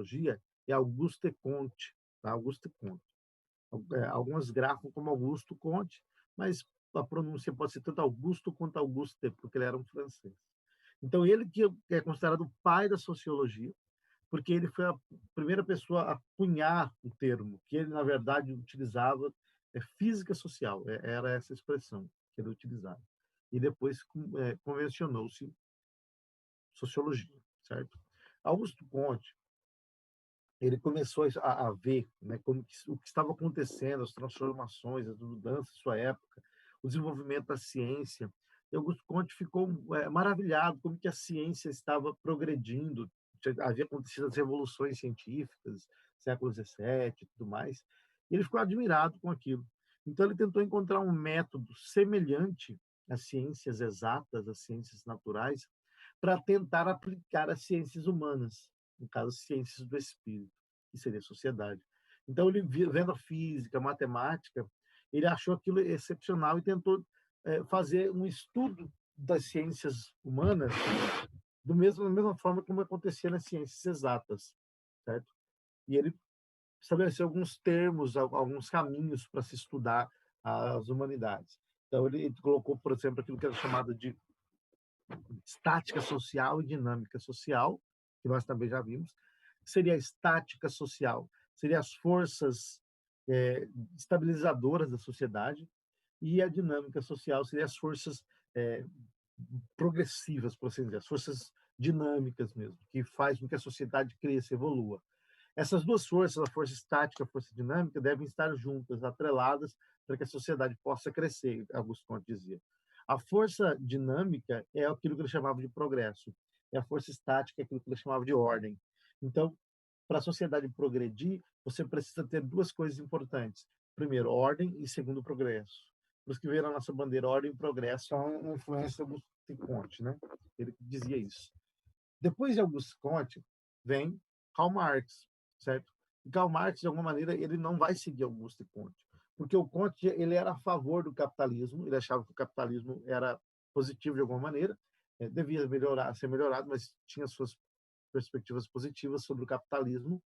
sociologia é Auguste Comte, tá? Auguste Comte. Algumas grafam como Augusto Comte, mas a pronúncia pode ser tanto Augusto quanto Auguste, porque ele era um francês. Então, ele que é considerado o pai da sociologia, porque ele foi a primeira pessoa a cunhar o termo, que ele, na verdade, utilizava física social, era essa expressão que ele utilizava. E depois convencionou-se sociologia, certo? Augusto Comte, ele começou a ver, né, o que estava acontecendo, as transformações, as mudanças em sua época, o desenvolvimento da ciência. E Augusto Comte ficou maravilhado como que a ciência estava progredindo, havia acontecido as revoluções científicas, século XVII e tudo mais, e ele ficou admirado com aquilo. Então ele tentou encontrar um método semelhante às ciências exatas, às ciências naturais, para tentar aplicar as ciências humanas, no caso, ciências do espírito, que seria a sociedade. Então, ele vendo a física, a matemática, ele achou aquilo excepcional e tentou fazer um estudo das ciências humanas da mesma forma como acontecia nas ciências exatas, certo? E ele estabeleceu alguns termos, alguns caminhos para se estudar as humanidades. Então, ele colocou, por exemplo, aquilo que era chamado de estática social e dinâmica social, que nós também já vimos. Seria a estática social, seria as forças estabilizadoras da sociedade, e a dinâmica social seria as forças é, progressivas, por assim dizer, as forças dinâmicas mesmo, que faz com que a sociedade cresça, evolua. Essas duas forças, a força estática e a força dinâmica, devem estar juntas, atreladas, para que a sociedade possa crescer, Augusto Comte dizia. A força dinâmica é aquilo que ele chamava de progresso, e a força estática é aquilo que ele chamava de ordem. Então, para a sociedade progredir, você precisa ter duas coisas importantes. Primeiro, ordem e segundo, progresso. Por isso que veio na nossa bandeira ordem e progresso, é uma influência do Augusto Comte, né? Ele dizia isso. Depois de Augusto Comte, vem Karl Marx, certo? E Karl Marx, de alguma maneira, ele não vai seguir Augusto Comte, porque o Comte ele era a favor do capitalismo, ele achava que o capitalismo era positivo de alguma maneira, devia melhorar, ser melhorado, mas tinha suas perspectivas positivas sobre o capitalismo.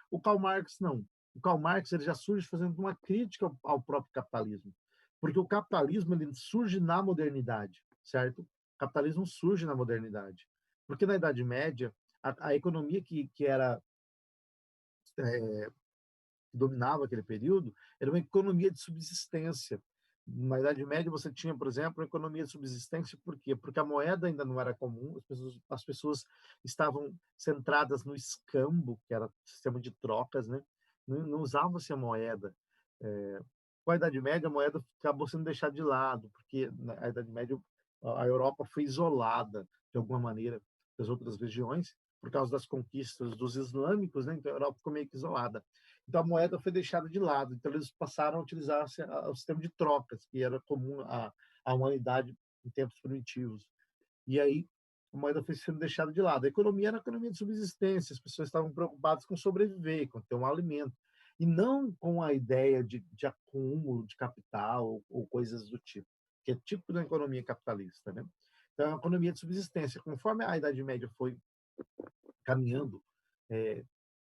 O Karl Marx não. O Karl Marx ele já surge fazendo uma crítica ao próprio capitalismo, porque o capitalismo ele surge na modernidade, certo? O capitalismo surge na modernidade, porque na Idade Média a economia que era que dominava aquele período era uma economia de subsistência. Na Idade Média você tinha, por exemplo, uma economia de subsistência, por quê? Porque a moeda ainda não era comum, as pessoas estavam centradas no escambo, que era o sistema de trocas, né? Não usava-se a moeda. Com a Idade Média, a moeda acabou sendo deixada de lado, porque na Idade Média a Europa foi isolada, de alguma maneira, das outras regiões, por causa das conquistas dos islâmicos, né? Então a Europa ficou meio que isolada. Então a moeda foi deixada de lado, então eles passaram a utilizar o sistema de trocas, que era comum à humanidade em tempos primitivos. E aí a moeda foi sendo deixada de lado. A economia era uma economia de subsistência, as pessoas estavam preocupadas com sobreviver, com ter um alimento, e não com a ideia de acúmulo de capital ou coisas do tipo, que é tipo da economia capitalista, né? Então, é uma economia de subsistência. Conforme a Idade Média foi caminhando é,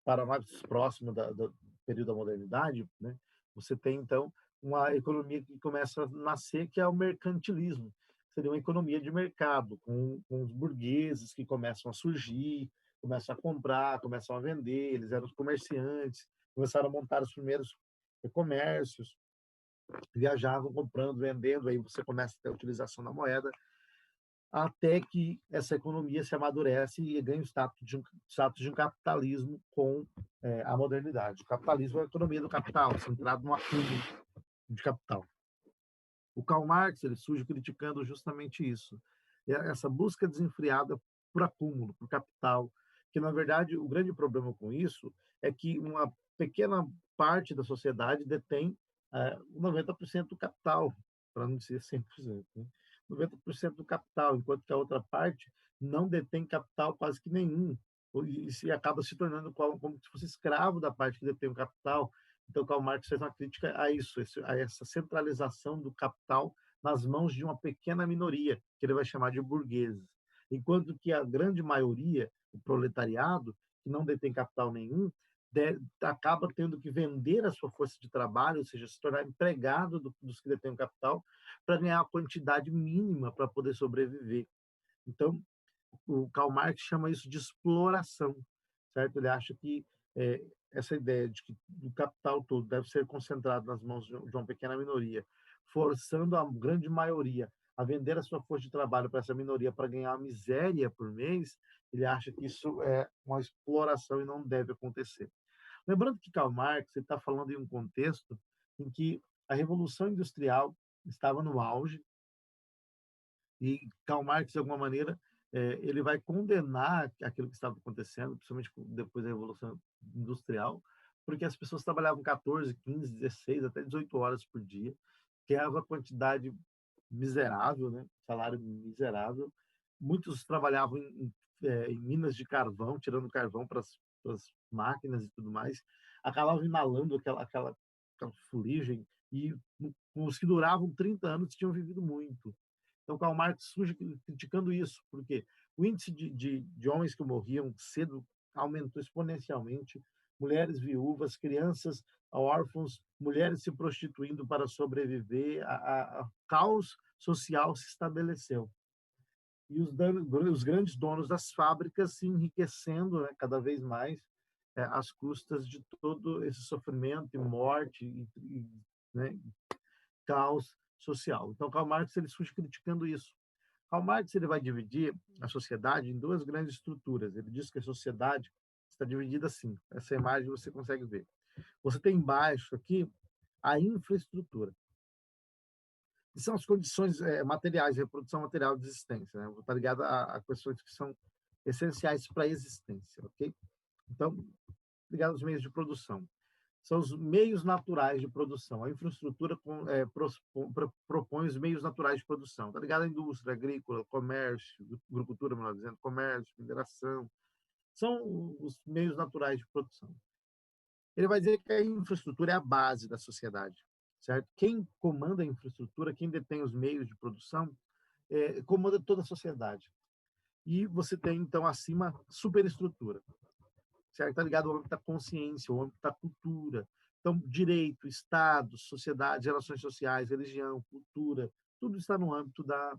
para mais próximo do período da modernidade, né? Você tem, então, uma economia que começa a nascer, que é o mercantilismo. Seria uma economia de mercado, com os burgueses que começam a surgir, começam a comprar, começam a vender, eles eram os comerciantes, começaram a montar os primeiros comércios, viajavam comprando, vendendo, aí você começa a ter a utilização da moeda, até que essa economia se amadurece e ganha o status de um capitalismo com a modernidade. O capitalismo é a economia do capital, centrado no acúmulo de capital. O Karl Marx ele surge criticando justamente isso, essa busca desenfreada por acúmulo, por capital, que na verdade o grande problema com isso é que uma pequena parte da sociedade detém 90% do capital, para não dizer 100%, né? 90% do capital, enquanto que a outra parte não detém capital quase que nenhum, e se acaba se tornando como se fosse escravo da parte que detém o capital. Então, Karl Marx fez uma crítica a isso, a essa centralização do capital nas mãos de uma pequena minoria, que ele vai chamar de burgueses. Enquanto que a grande maioria, o proletariado, que não detém capital nenhum, acaba tendo que vender a sua força de trabalho, ou seja, se tornar empregado dos que detêm o capital, para ganhar a quantidade mínima para poder sobreviver. Então, o Karl Marx chama isso de exploração, certo? Ele acha que essa ideia de que o capital todo deve ser concentrado nas mãos de uma pequena minoria, forçando a grande maioria a vender a sua força de trabalho para essa minoria para ganhar uma miséria por mês, ele acha que isso é uma exploração e não deve acontecer. Lembrando que Karl Marx está falando em um contexto em que a Revolução Industrial estava no auge, e Karl Marx, de alguma maneira, ele vai condenar aquilo que estava acontecendo, principalmente depois da Revolução Industrial, porque as pessoas trabalhavam 14, 15, 16, até 18 horas por dia, que era uma quantidade miserável, né? Salário miserável. Muitos trabalhavam em minas de carvão, tirando carvão para as máquinas e tudo mais, acabavam inalando aquela fuligem, e os que duravam 30 anos tinham vivido muito. Então, Karl Marx surge criticando isso, porque o índice de homens que morriam cedo aumentou exponencialmente, mulheres viúvas, crianças órfãos, mulheres se prostituindo para sobreviver, a caos social se estabeleceu. E os grandes donos das fábricas se enriquecendo, né, cada vez mais, às custas de todo esse sofrimento e morte né, caos social. Então, Karl Marx ele surge criticando isso. Karl Marx ele vai dividir a sociedade em duas grandes estruturas. Ele diz que a sociedade está dividida assim. Essa imagem você consegue ver. Você tem embaixo aqui a infraestrutura, que são as condições materiais, reprodução material de existência. Né? Está ligado a questões que são essenciais para a existência, ok? Então, ligado aos meios de produção. São os meios naturais de produção. A infraestrutura propõe os meios naturais de produção. Está ligado à indústria, agrícola, comércio, agricultura, melhor dizendo, comércio, mineração. São os meios naturais de produção. Ele vai dizer que a infraestrutura é a base da sociedade, certo? Quem comanda a infraestrutura, quem detém os meios de produção, comanda toda a sociedade. E você tem, então, acima, superestrutura, certo? Está ligado ao âmbito da consciência, ao âmbito da cultura. Então, direito, Estado, sociedade, relações sociais, religião, cultura, tudo está no âmbito da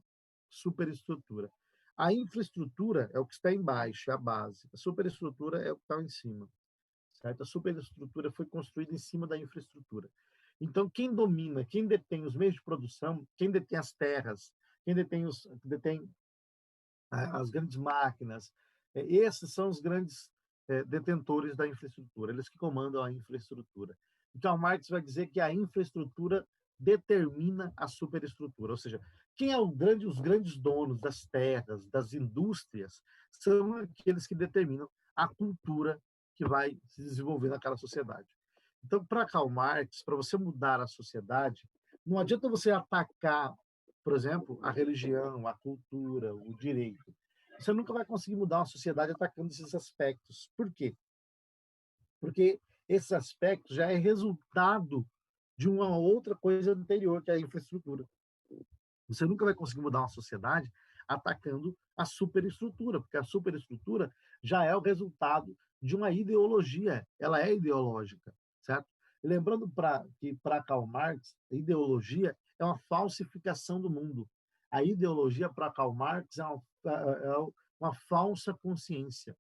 superestrutura. A infraestrutura é o que está embaixo, é a base. A superestrutura é o que está em cima, certo? A superestrutura foi construída em cima da infraestrutura. Então, quem domina, quem detém os meios de produção, quem detém as terras, quem detém as grandes máquinas, esses são os grandes detentores da infraestrutura, eles que comandam a infraestrutura. Então, Marx vai dizer que a infraestrutura determina a superestrutura, ou seja, quem é os grandes donos das terras, das indústrias, são aqueles que determinam a cultura que vai se desenvolver naquela sociedade. Então, para Karl Marx, para você mudar a sociedade, não adianta você atacar, por exemplo, a religião, a cultura, o direito. Você nunca vai conseguir mudar uma sociedade atacando esses aspectos. Por quê? Porque esses aspectos já é resultado de uma outra coisa anterior, que é a infraestrutura. Você nunca vai conseguir mudar uma sociedade atacando a superestrutura, porque a superestrutura já é o resultado de uma ideologia, ela é ideológica, certo? E lembrando que para Karl Marx, a ideologia é uma falsificação do mundo. A ideologia para Karl Marx é uma falsa consciência.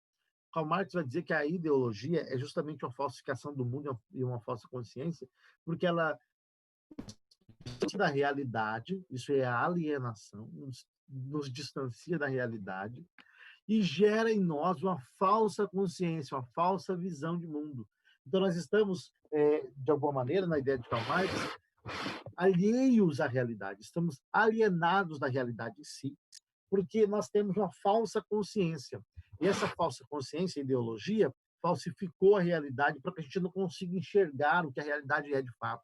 Karl Marx vai dizer que a ideologia é justamente uma falsificação do mundo e uma falsa consciência, porque ela da realidade, isso é a alienação, nos distancia da realidade e gera em nós uma falsa consciência, uma falsa visão de mundo. Então, nós estamos, de alguma maneira, na ideia de Karl Marx, alheios à realidade, estamos alienados da realidade em si, porque nós temos uma falsa consciência. E essa falsa consciência, ideologia, falsificou a realidade para que a gente não consiga enxergar o que a realidade é de fato.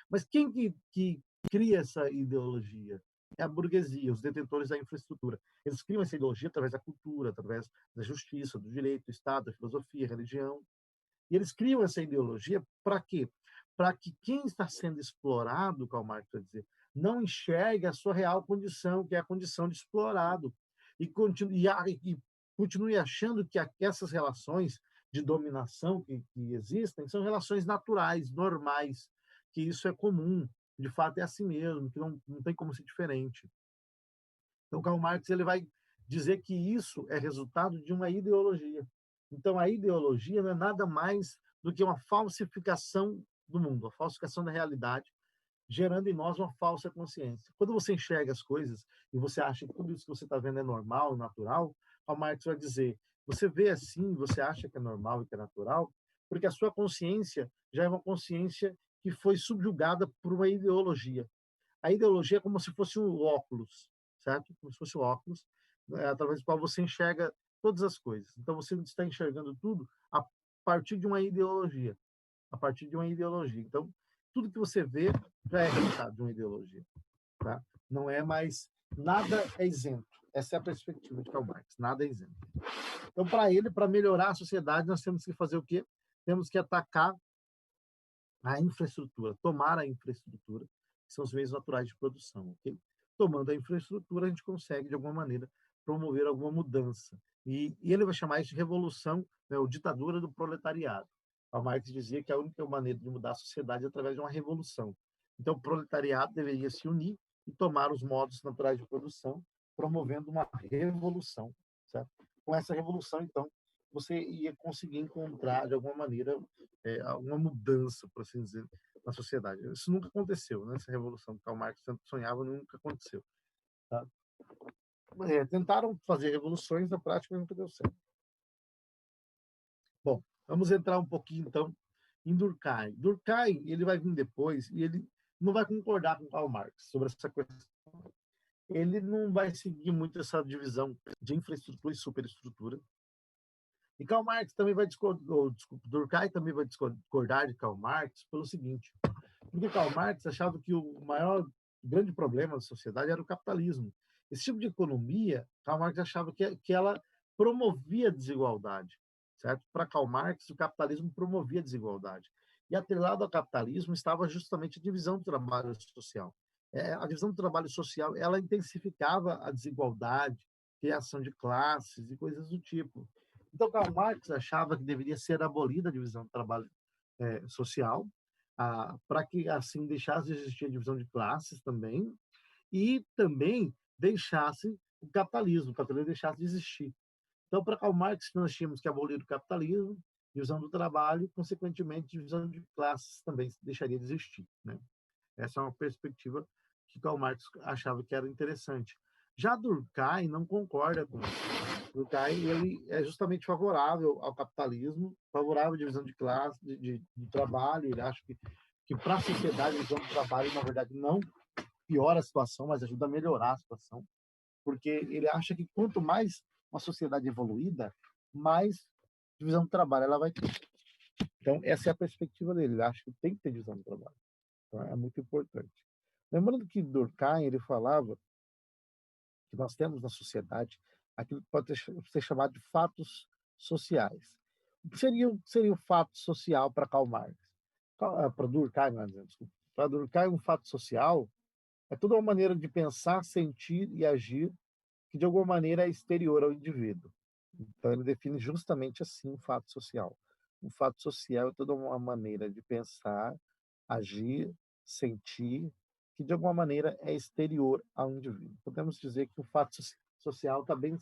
Mas quem que cria essa ideologia? É a burguesia, os detentores da infraestrutura. Eles criam essa ideologia através da cultura, através da justiça, do direito, do Estado, da filosofia, religião. E eles criam essa ideologia para quê? Para que quem está sendo explorado, Karl Marx vai dizer, não enxergue a sua real condição, que é a condição de explorado, e continue achando que essas relações de dominação que existem são relações naturais, normais, que isso é comum, de fato é assim mesmo, que não tem como ser diferente. Então, Karl Marx ele vai dizer que isso é resultado de uma ideologia. Então, a ideologia não é nada mais do que uma falsificação do mundo, a falsificação da realidade, gerando em nós uma falsa consciência. Quando você enxerga as coisas e você acha que tudo isso que você está vendo é normal, natural, Karl Marx vai dizer, você vê assim, você acha que é normal e que é natural, porque a sua consciência já é uma consciência que foi subjugada por uma ideologia. A ideologia é como se fosse um óculos, certo? Como se fosse um óculos, através do qual você enxerga todas as coisas. Então você está enxergando tudo a partir de uma ideologia, a partir de uma ideologia. Então tudo que você vê já é resultado de uma ideologia, tá? Não é mais nada é isento. Essa é a perspectiva de Karl Marx. Nada é isento. Então para ele, para melhorar a sociedade, nós temos que fazer o quê? Temos que atacar a infraestrutura, tomar a infraestrutura, que são os meios naturais de produção, ok? Tomando a infraestrutura, a gente consegue, de alguma maneira, promover alguma mudança. E ele vai chamar isso de revolução, né, ou ditadura do proletariado. A Marx dizia que a única maneira de mudar a sociedade é através de uma revolução. Então, o proletariado deveria se unir e tomar os modos naturais de produção, promovendo uma revolução, certo? Com essa revolução, então, você ia conseguir encontrar, de alguma maneira, alguma mudança, por assim dizer, na sociedade. Isso nunca aconteceu, né? Essa revolução que Karl Marx tanto sonhava nunca aconteceu. Tá? Tentaram fazer revoluções, na prática nunca deu certo. Bom, vamos entrar um pouquinho, então, em Durkheim. Durkheim, ele vai vir depois e ele não vai concordar com Karl Marx sobre essa questão. Ele não vai seguir muito essa divisão de infraestrutura e superestrutura. E Karl Marx também vai discordar, Durkheim também vai discordar de Karl Marx pelo seguinte, porque Karl Marx achava que o maior grande problema da sociedade era o capitalismo. Esse tipo de economia, Karl Marx achava que ela promovia a desigualdade, certo? Para Karl Marx, o capitalismo promovia a desigualdade. E atrelado ao capitalismo estava justamente a divisão do trabalho social. A divisão do trabalho social, ela intensificava a desigualdade, criação de classes e coisas do tipo. Então, Karl Marx achava que deveria ser abolida a divisão do trabalho social, para que assim deixasse de existir a divisão de classes também, e também deixasse o capitalismo deixasse de existir. Então, para Karl Marx, nós tínhamos que abolir o capitalismo, divisão do trabalho, consequentemente, divisão de classes também deixaria de existir, né? Essa é uma perspectiva que Karl Marx achava que era interessante. Já Durkheim não concorda com isso. Durkheim ele é justamente favorável ao capitalismo, favorável à divisão de classe, de trabalho. Ele acha que para a sociedade a divisão do trabalho, na verdade, não piora a situação, mas ajuda a melhorar a situação, porque ele acha que quanto mais uma sociedade evoluída, mais divisão do trabalho ela vai ter. Então, essa é a perspectiva dele. Ele acha que tem que ter divisão do trabalho. Então, é muito importante. Lembrando que Durkheim ele falava que nós temos na sociedade aquilo que pode ser chamado de fatos sociais. O que seria um fato social para Karl Marx? Para Durkheim, desculpa. Para Durkheim, um fato social é toda uma maneira de pensar, sentir e agir que, de alguma maneira, é exterior ao indivíduo. Então, ele define justamente assim um fato social. Um fato social é toda uma maneira de pensar, agir, sentir, que de alguma maneira é exterior ao indivíduo. Podemos dizer que o fato social está bem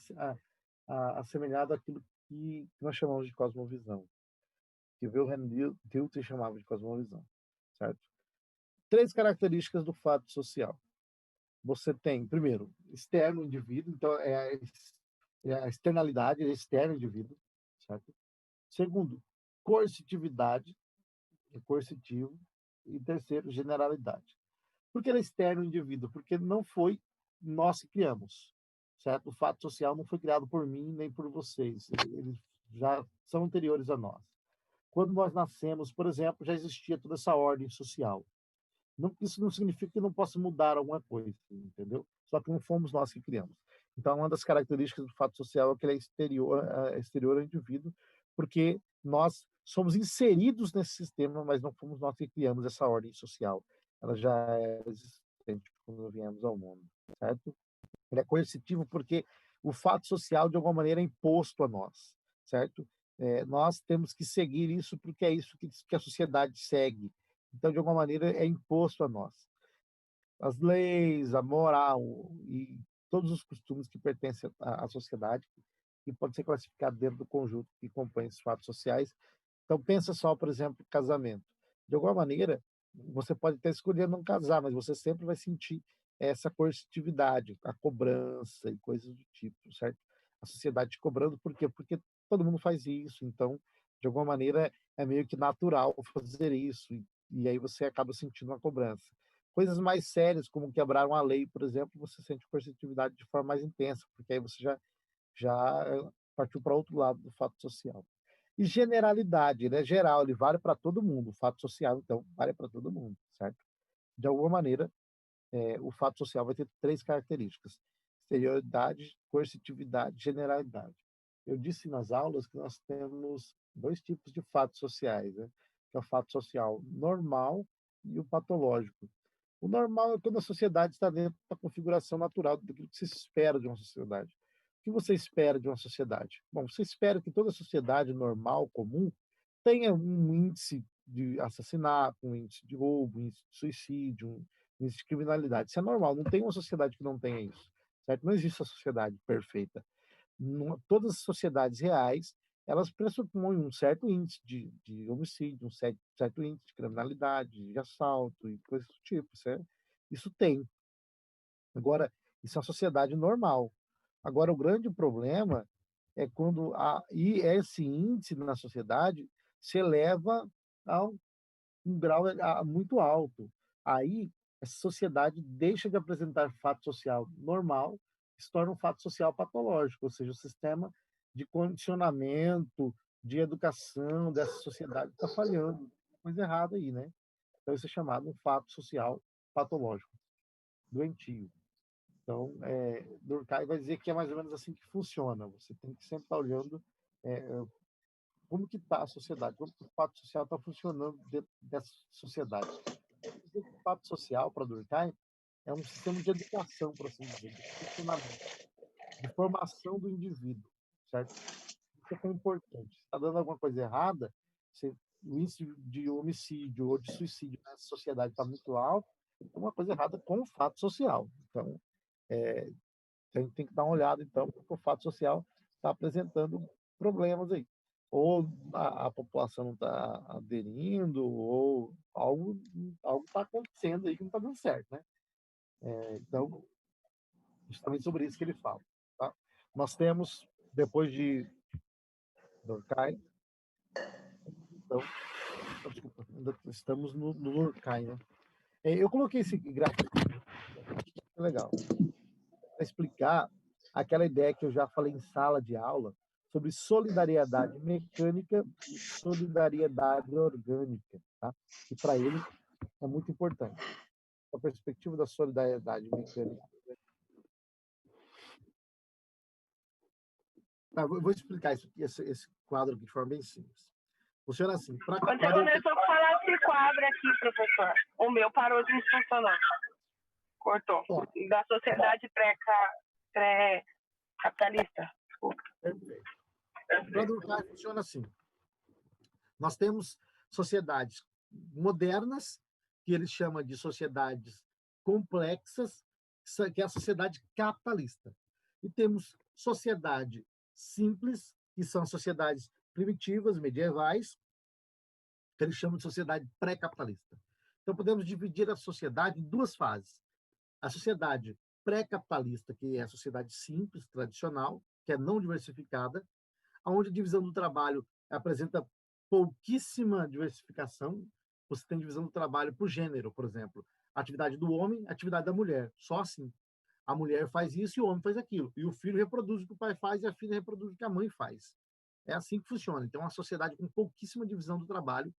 assemelhado àquilo que nós chamamos de cosmovisão, que Wilhelm Dilthey chamava de cosmovisão, certo? 3 características do fato social. Você tem, primeiro, externo indivíduo, então é a externalidade, é externo indivíduo, certo? Segundo, coercitividade, é coercitivo. E terceiro, generalidade. Por que ele é externo indivíduo? Porque não foi nós que criamos, certo? O fato social não foi criado por mim nem por vocês. Eles já são anteriores a nós. Quando nós nascemos, por exemplo, já existia toda essa ordem social. Não, isso não significa que não possa mudar alguma coisa, entendeu? Só que não fomos nós que criamos. Então, uma das características do fato social é que ele é exterior ao indivíduo, porque nós somos inseridos nesse sistema, mas não fomos nós que criamos essa ordem social. Ela já é existente quando viemos ao mundo, certo? Ele é coercitivo porque o fato social, de alguma maneira, é imposto a nós, certo? nós temos que seguir isso porque é isso que a sociedade segue. Então, de alguma maneira, é imposto a nós. As leis, a moral e todos os costumes que pertencem à sociedade, que pode ser classificado dentro do conjunto que compõe esses fatos sociais. Então, pensa só, por exemplo, casamento. De alguma maneira, você pode até escolher não casar, mas você sempre vai sentir essa coercitividade, a cobrança e coisas do tipo, certo? A sociedade te cobrando, por quê? Porque todo mundo faz isso, então, de alguma maneira, é meio que natural fazer isso, e aí você acaba sentindo uma cobrança. Coisas mais sérias, como quebrar uma lei, por exemplo, você sente coercitividade de forma mais intensa, porque aí você já partiu para outro lado do fato social. E generalidade, ele é geral, ele vale para todo mundo. O fato social, então, vale para todo mundo, certo? De alguma maneira, o fato social vai ter três características: exterioridade, coercitividade, generalidade. Eu disse nas aulas que nós temos dois tipos de fatos sociais, né? Que é o fato social normal e o patológico. O normal é quando a sociedade está dentro da configuração natural daquilo que se espera de uma sociedade. O que você espera de uma sociedade? Bom, você espera que toda sociedade normal, comum, tenha um índice de assassinato, um índice de roubo, um índice de suicídio, um índice de criminalidade. Isso é normal, não tem uma sociedade que não tenha isso, certo? Não existe a sociedade perfeita. Todas as sociedades reais, elas pressupõem um certo índice de homicídio, um certo índice de criminalidade, de assalto e coisas do tipo, certo? Isso tem. Agora, isso é uma sociedade normal. Agora, o grande problema é quando e esse índice na sociedade se eleva a um grau muito alto. Aí, essa sociedade deixa de apresentar fato social normal e se torna um fato social patológico, ou seja, o sistema de condicionamento, de educação dessa sociedade está falhando. Tem coisa errada aí, né? Então, isso é chamado um fato social patológico, doentio. Então, Durkheim vai dizer que é mais ou menos assim que funciona. Você tem que sempre estar olhando como que está a sociedade, como que o fato social está funcionando dentro dessa sociedade. O fato social, para Durkheim, é um sistema de educação, por assim dizer, de funcionamento, de formação do indivíduo, certo? Isso é que é importante. Se está dando alguma coisa errada, o índice de homicídio ou de suicídio na sociedade está muito alto, é uma coisa errada com o fato social. Então, a gente tem que dar uma olhada, então, porque o fato social está apresentando problemas aí. Ou a população não está aderindo, ou algo está acontecendo aí que não está dando certo, né? Então, justamente sobre isso que ele fala. Tá? Nós temos, depois de Durkheim, então, desculpa, ainda estamos no Durkheim, né? Eu coloquei esse gráfico, que é legal, para explicar aquela ideia que eu já falei em sala de aula sobre solidariedade mecânica e solidariedade orgânica, tá? E para ele é muito importante. A perspectiva da solidariedade mecânica. Tá, vou explicar isso aqui, esse quadro aqui de forma bem simples. Funciona assim. Quando você começou a falar esse quadro aqui, professor, o meu parou de funcionar. Cortou. Da sociedade pré-capitalista. Desculpa. Perfeito. Para Durkheim funciona assim. Nós temos sociedades modernas, que ele chama de sociedades complexas, que é a sociedade capitalista. E temos sociedade simples, que são sociedades primitivas, medievais, que ele chama de sociedade pré-capitalista. Então, podemos dividir a sociedade em duas fases. A sociedade pré-capitalista, que é a sociedade simples, tradicional, que é não diversificada, onde a divisão do trabalho apresenta pouquíssima diversificação. Você tem divisão do trabalho por gênero, por exemplo. Atividade do homem, atividade da mulher. Só assim. A mulher faz isso e o homem faz aquilo. E o filho reproduz o que o pai faz e a filha reproduz o que a mãe faz. É assim que funciona. Então, é uma sociedade com pouquíssima divisão do trabalho.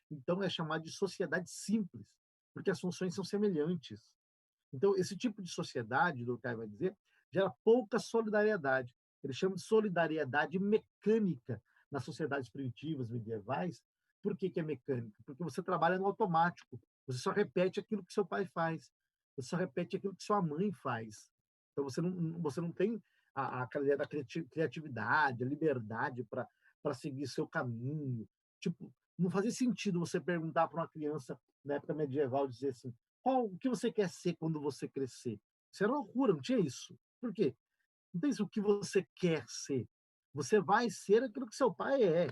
Então, é chamada de sociedade simples, porque as funções são semelhantes. Então, esse tipo de sociedade, Durkheim vai dizer, gera pouca solidariedade. Ele chama de solidariedade mecânica nas sociedades primitivas, medievais. Por que é mecânica? Porque você trabalha no automático. Você só repete aquilo que seu pai faz. Você só repete aquilo que sua mãe faz. Então, você não tem aquela ideia da criatividade, a liberdade para seguir seu caminho. Tipo, não fazia sentido você perguntar para uma criança na época medieval, dizer assim, o que você quer ser quando você crescer? Isso era uma loucura, não tinha isso. Por quê? Não tem isso o que você quer ser. Você vai ser aquilo que seu pai é.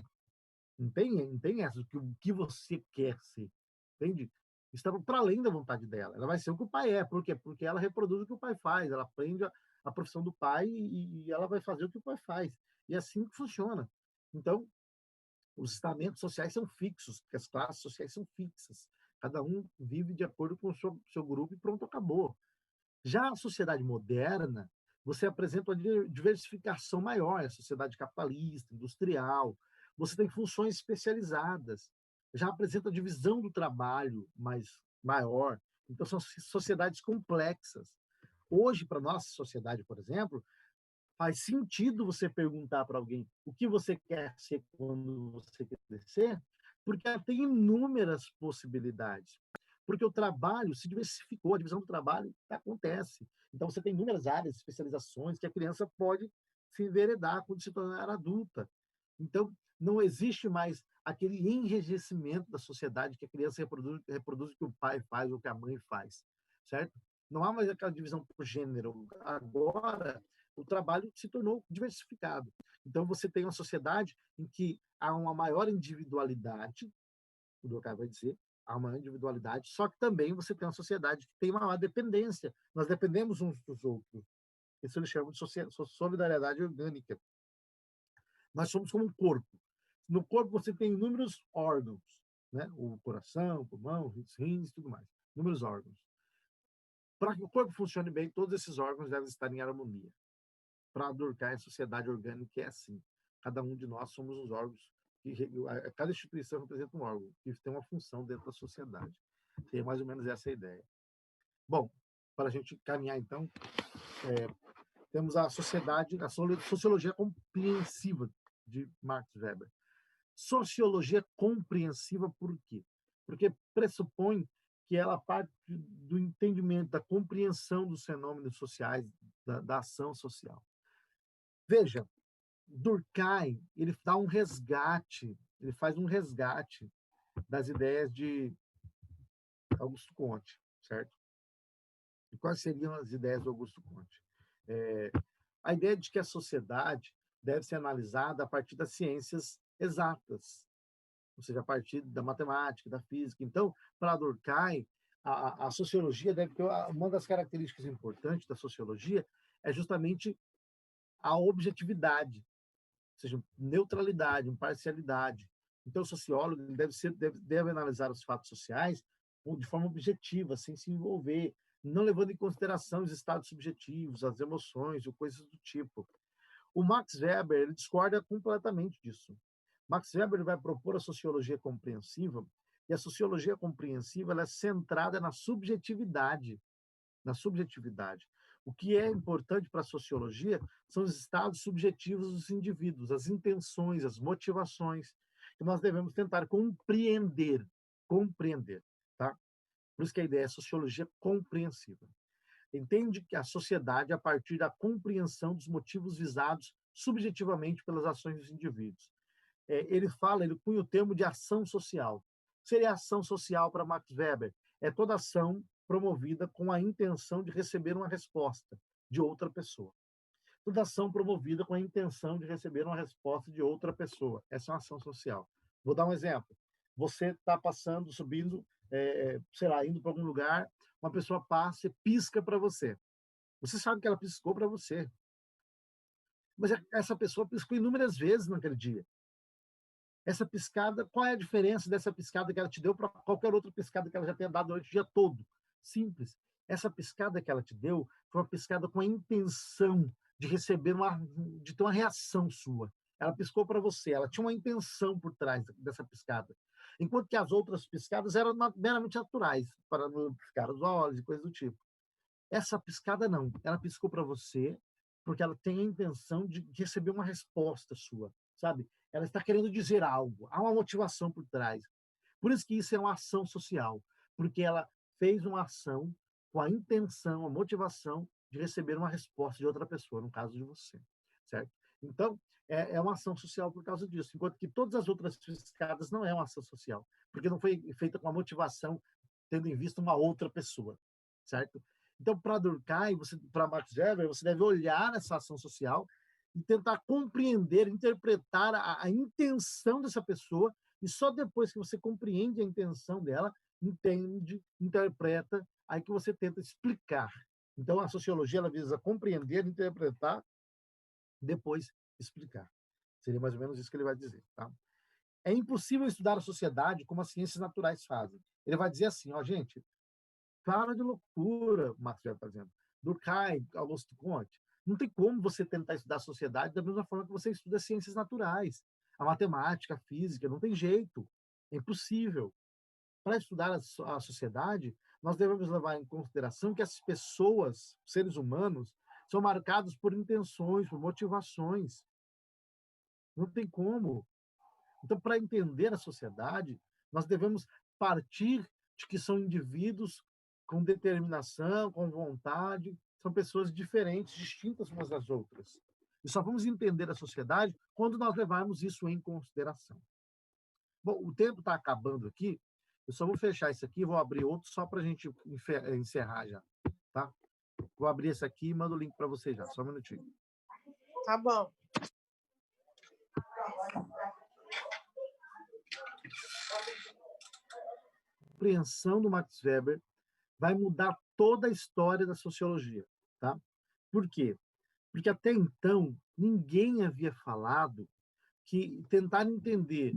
Não tem essa, o que você quer ser. Entende? Está para além da vontade dela. Ela vai ser o que o pai é. Por quê? Porque ela reproduz o que o pai faz. Ela aprende a profissão do pai e ela vai fazer o que o pai faz. E é assim que funciona. Então, os estamentos sociais são fixos, porque as classes sociais são fixas. Cada um vive de acordo com o seu grupo e pronto, acabou. Já a sociedade moderna, você apresenta uma diversificação maior, a sociedade capitalista, industrial, você tem funções especializadas, já apresenta a divisão do trabalho maior, então são sociedades complexas. Hoje, para a nossa sociedade, por exemplo, faz sentido você perguntar para alguém o que você quer ser quando você crescer, porque ela tem inúmeras possibilidades. Porque o trabalho se diversificou, a divisão do trabalho acontece. Então, você tem inúmeras áreas, especializações que a criança pode se enveredar quando se tornar adulta. Então, não existe mais aquele enrijecimento da sociedade que a criança reproduz o que o pai faz ou o que a mãe faz, certo? Não há mais aquela divisão por gênero. Agora, o trabalho se tornou diversificado. Então, você tem uma sociedade em que há uma maior individualidade, o Durkheim vai dizer, há uma individualidade, só que também você tem uma sociedade que tem uma maior dependência. Nós dependemos uns dos outros. Isso eles chamam de solidariedade orgânica. Nós somos como um corpo. No corpo você tem inúmeros órgãos, né? O coração, o pulmão, os rins e tudo mais. Inúmeros órgãos. Para que o corpo funcione bem, todos esses órgãos devem estar em harmonia. Para Durkheim, a sociedade orgânica é assim. Cada um de nós somos os órgãos. Cada instituição representa um órgão que tem uma função dentro da sociedade. Tem mais ou menos essa ideia. Bom, para a gente caminhar, então, temos a sociedade, a sociologia compreensiva de Max Weber. Sociologia compreensiva por quê? Porque pressupõe que ela parte do entendimento, da compreensão dos fenômenos sociais, da ação social. Veja, Durkheim, ele dá um resgate, ele faz um resgate das ideias de Augusto Comte, certo? E quais seriam as ideias do Augusto Comte? A ideia de que a sociedade deve ser analisada a partir das ciências exatas, ou seja, a partir da matemática, da física. Então, para Durkheim, a sociologia deve ter uma das características importantes da sociologia é justamente a objetividade, ou seja, neutralidade, imparcialidade. Então, o sociólogo deve analisar os fatos sociais de forma objetiva, sem se envolver, não levando em consideração os estados subjetivos, as emoções ou coisas do tipo. O Max Weber ele discorda completamente disso. Max Weber vai propor a sociologia compreensiva, e a sociologia compreensiva ela é centrada na subjetividade. Na subjetividade. O que é importante para a sociologia são os estados subjetivos dos indivíduos, as intenções, as motivações, que nós devemos tentar compreender. Compreender, tá? Por isso que a ideia é sociologia compreensiva. Entende que a sociedade, a partir da compreensão dos motivos visados subjetivamente pelas ações dos indivíduos. Ele cunha o termo de ação social. O que seria ação social para Max Weber? É toda ação promovida com a intenção de receber uma resposta de outra pessoa. Toda ação promovida com a intenção de receber uma resposta de outra pessoa. Essa é uma ação social. Vou dar um exemplo. Você está passando, subindo, sei lá, indo para algum lugar, uma pessoa passa e pisca para você. Você sabe que ela piscou para você. Mas essa pessoa piscou inúmeras vezes naquele dia. Essa piscada, qual é a diferença dessa piscada que ela te deu para qualquer outra piscada que ela já tenha dado durante o dia todo? Simples. Essa piscada que ela te deu foi uma piscada com a intenção de receber de ter uma reação sua. Ela piscou para você, ela tinha uma intenção por trás dessa piscada. Enquanto que as outras piscadas eram meramente naturais, para não piscar os olhos e coisas do tipo. Essa piscada não, ela piscou para você porque ela tem a intenção de receber uma resposta sua, sabe? Ela está querendo dizer algo, há uma motivação por trás. Por isso que isso é uma ação social, porque ela fez uma ação com a intenção, a motivação de receber uma resposta de outra pessoa, no caso de você, certo? Então, é uma ação social por causa disso, enquanto que todas as outras escadas não é uma ação social, porque não foi feita com a motivação tendo em vista uma outra pessoa, certo? Então, para Durkheim, para Max Weber, você deve olhar essa ação social e tentar compreender, interpretar a intenção dessa pessoa, e só depois que você compreende a intenção dela, entende, interpreta, aí que você tenta explicar. Então, a sociologia ela visa compreender, interpretar, depois explicar. Seria mais ou menos isso que ele vai dizer. Tá? É impossível estudar a sociedade como as ciências naturais fazem. Ele vai dizer assim, ó, gente, para de loucura, Max Weber, por exemplo. Durkheim, Augusto Comte. Não tem como você tentar estudar a sociedade da mesma forma que você estuda as ciências naturais. A matemática, a física, não tem jeito. É impossível. Para estudar a sociedade, nós devemos levar em consideração que as pessoas, seres humanos, são marcados por intenções, por motivações. Não tem como. Então, para entender a sociedade, nós devemos partir de que são indivíduos com determinação, com vontade, são pessoas diferentes, distintas umas das outras. E só vamos entender a sociedade quando nós levarmos isso em consideração. Bom, o tempo está acabando aqui, eu só vou fechar isso aqui, vou abrir outro só para a gente encerrar já, tá? Vou abrir esse aqui e mando o link para você já, só um minutinho. Tá bom. A compreensão do Max Weber vai mudar toda a história da sociologia, tá? Por quê? Porque até então ninguém havia falado que tentar entender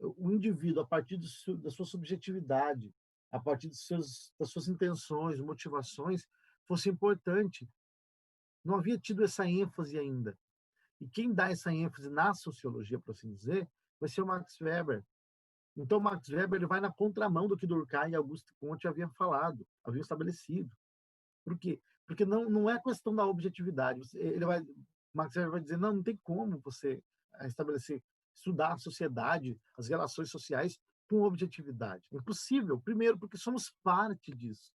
o indivíduo a partir da sua subjetividade, a partir das suas intenções, motivações, fosse importante. Não havia tido essa ênfase ainda. E quem dá essa ênfase na sociologia, por assim dizer, vai ser o Max Weber. Então, Max Weber ele vai na contramão do que Durkheim e Auguste Comte haviam falado, haviam estabelecido. Por quê? Porque não é questão da objetividade. Max Weber vai dizer, não tem como você estabelecer, estudar a sociedade, as relações sociais com objetividade. É impossível. Primeiro, porque somos parte disso.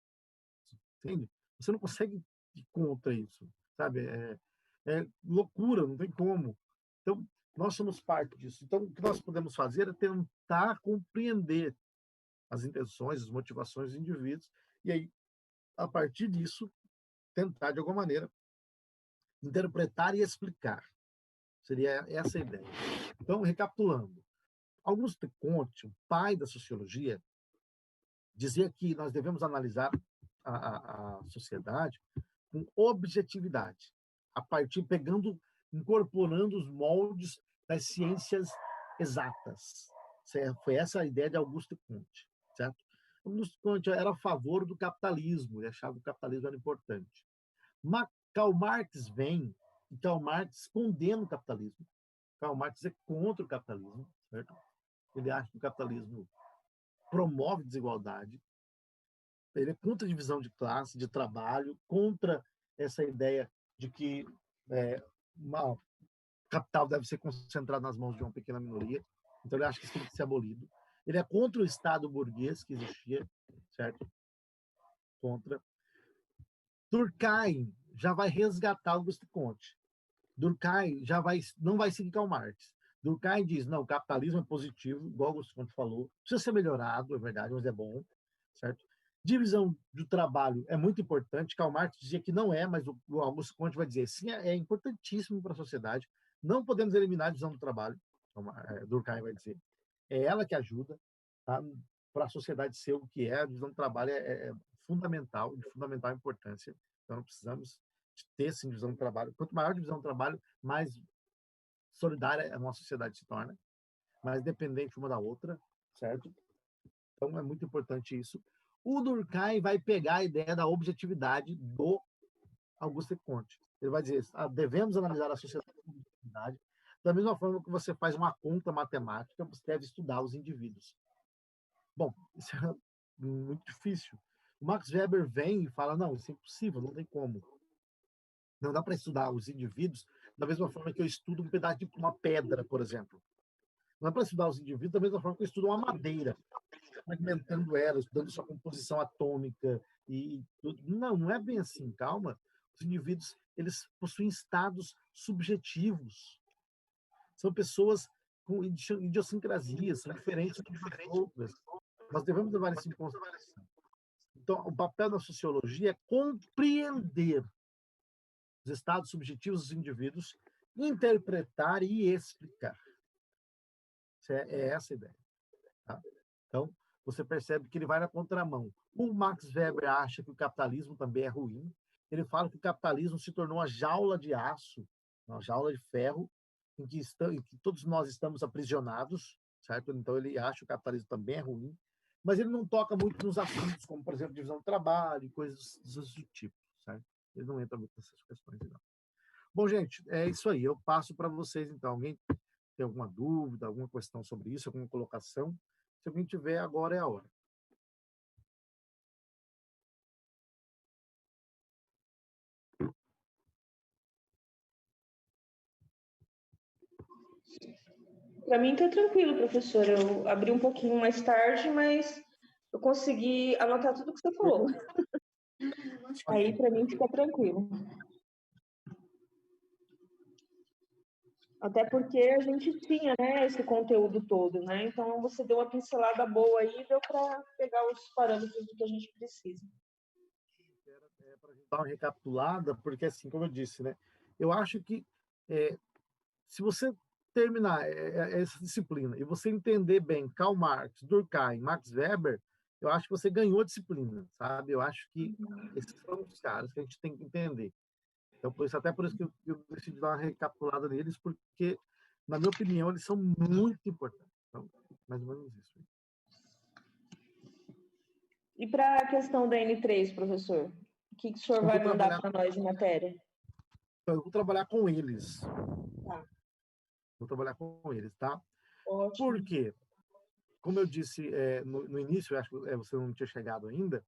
Entende? Você não consegue ir contra isso. Sabe? É loucura, não tem como. Então, nós somos parte disso. Então, o que nós podemos fazer é tentar compreender as intenções, as motivações dos indivíduos, e aí, a partir disso, tentar, de alguma maneira, interpretar e explicar. Seria essa a ideia. Então, recapitulando, Auguste Comte, o pai da sociologia, dizia que nós devemos analisar a sociedade com objetividade, a partir incorporando os moldes das ciências exatas. Foi essa a ideia de Auguste Comte, certo? Auguste Comte era a favor do capitalismo, ele achava que o capitalismo era importante. Karl Marx vem e Karl Marx condena o capitalismo. Karl Marx é contra o capitalismo, certo? Ele acha que o capitalismo promove desigualdade. Ele é contra a divisão de classe, de trabalho, contra essa ideia de que o capital deve ser concentrado nas mãos de uma pequena minoria. Então, ele acha que isso tem que ser abolido. Ele é contra o Estado burguês que existia, certo? Contra. Durkheim já vai resgatar Auguste Comte. Durkheim não vai seguir Karl Marx. Durkheim diz, não, o capitalismo é positivo, igual Auguste Comte falou, precisa ser melhorado, é verdade, mas é bom, certo? Divisão do trabalho é muito importante. Karl Marx dizia que não é, mas o Auguste Comte vai dizer, sim, é importantíssimo para a sociedade. Não podemos eliminar a divisão do trabalho, Durkheim vai dizer. É ela que ajuda, tá? Para a sociedade ser o que é. A divisão do trabalho é fundamental, de fundamental importância. Então, não precisamos ter sim, divisão do trabalho. Quanto maior a divisão do trabalho, mais solidária uma sociedade se torna, mais dependente uma da outra, certo? Então, é muito importante isso. O Durkheim vai pegar a ideia da objetividade do Auguste Comte. Ele vai dizer, devemos analisar a sociedade com objetividade, da mesma forma que você faz uma conta matemática, você deve estudar os indivíduos. Bom, isso é muito difícil. O Max Weber vem e fala, não, isso é impossível, não tem como. Não dá para estudar os indivíduos da mesma forma que eu estudo um pedaço de uma pedra, por exemplo. Não é para estudar os indivíduos da mesma forma que eu estudo uma madeira, fragmentando ela, estudando sua composição atômica e tudo. Não é bem assim, calma. Os indivíduos, eles possuem estados subjetivos. São pessoas com idiosincrasias, são diferentes umas das outras. Nós devemos levar isso em consideração. Então, o papel da sociologia é compreender os estados subjetivos dos indivíduos, interpretar e explicar. É essa a ideia. Tá? Então, você percebe que ele vai na contramão. O Max Weber acha que o capitalismo também é ruim. Ele fala que o capitalismo se tornou uma jaula de aço, uma jaula de ferro, em que todos nós estamos aprisionados, certo? Então, ele acha que o capitalismo também é ruim, mas ele não toca muito nos assuntos, como, por exemplo, divisão do trabalho e coisas do tipo, certo? Ele não entra muito nessas questões, não. Bom, gente, é isso aí. Eu passo para vocês, então. Alguém tem alguma dúvida, alguma questão sobre isso, alguma colocação? Se alguém tiver, agora é a hora. Para mim está tranquilo, professor. Eu abri um pouquinho mais tarde, mas eu consegui anotar tudo que você falou. Aí para mim fica tranquilo. Até porque a gente tinha, né, esse conteúdo todo, né? Então você deu uma pincelada boa aí, deu para pegar os parâmetros do que a gente precisa. Para dar uma recapitulada, porque assim, como eu disse, né? Eu acho que se você terminar essa disciplina e você entender bem Karl Marx, Durkheim, Max Weber, eu acho que você ganhou a disciplina, sabe? Eu acho que esses são os caras que a gente tem que entender. Então, até por isso que eu decidi dar uma recapitulada neles, porque, na minha opinião, eles são muito importantes. Então, mais ou menos isso. E para a questão da N3, professor? O que o senhor vai mandar para nós de matéria? Eu vou trabalhar com eles. Tá. Vou trabalhar com eles, tá? Ótimo. Por quê? Como eu disse no início, eu acho que você não tinha chegado ainda,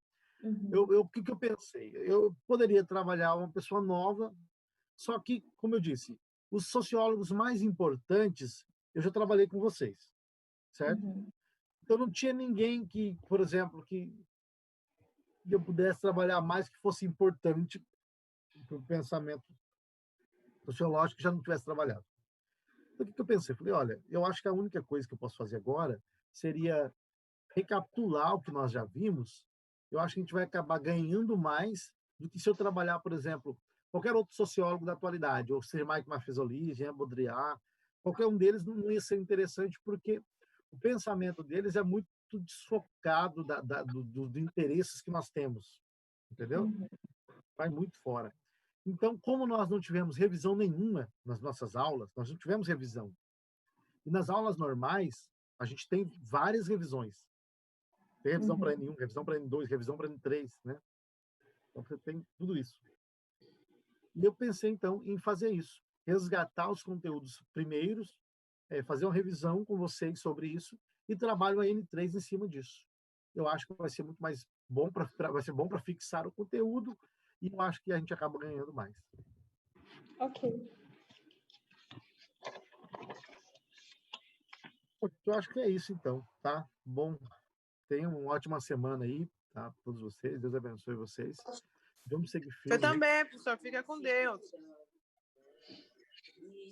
o que eu pensei? Eu poderia trabalhar uma pessoa nova, só que, como eu disse, os sociólogos mais importantes, eu já trabalhei com vocês, certo? Então, não tinha ninguém que, por exemplo, que eu pudesse trabalhar mais que fosse importante para o pensamento sociológico que já não tivesse trabalhado. Então, o que eu pensei? Falei, olha, eu acho que a única coisa que eu posso fazer agora seria recapitular o que nós já vimos. Eu acho que a gente vai acabar ganhando mais do que se eu trabalhar, por exemplo, qualquer outro sociólogo da atualidade, ou seja, Mike Maffezoli, Jean Baudrillard, qualquer um deles não ia ser interessante, porque o pensamento deles é muito desfocado dos interesses que nós temos, entendeu? Vai muito fora. Então, como nós não tivemos revisão nenhuma nas nossas aulas, nós não tivemos revisão. E nas aulas normais, a gente tem várias revisões. Tem revisão para N1, revisão para N2, revisão para N3, né? Então, você tem tudo isso. E eu pensei, então, em fazer isso. Resgatar os conteúdos primeiros, fazer uma revisão com vocês sobre isso e trabalho a N3 em cima disso. Eu acho que vai ser muito mais bom vai ser bom para fixar o conteúdo e eu acho que a gente acaba ganhando mais. Ok. Eu acho que é isso, então, tá? Bom, tenham uma ótima semana aí, tá? Todos vocês, Deus abençoe vocês. Vamos seguir firme. Você também, professor, fica com Deus.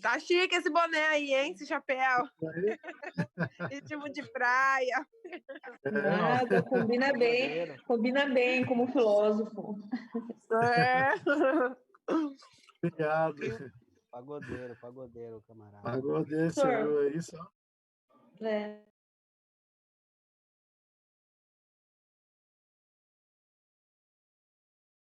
Tá chique esse boné aí, hein? Esse chapéu. Ritmo de praia. Nada, combina bem como filósofo. Obrigado. Pagodeiro, camarada. Pagodeiro, você viu isso? É.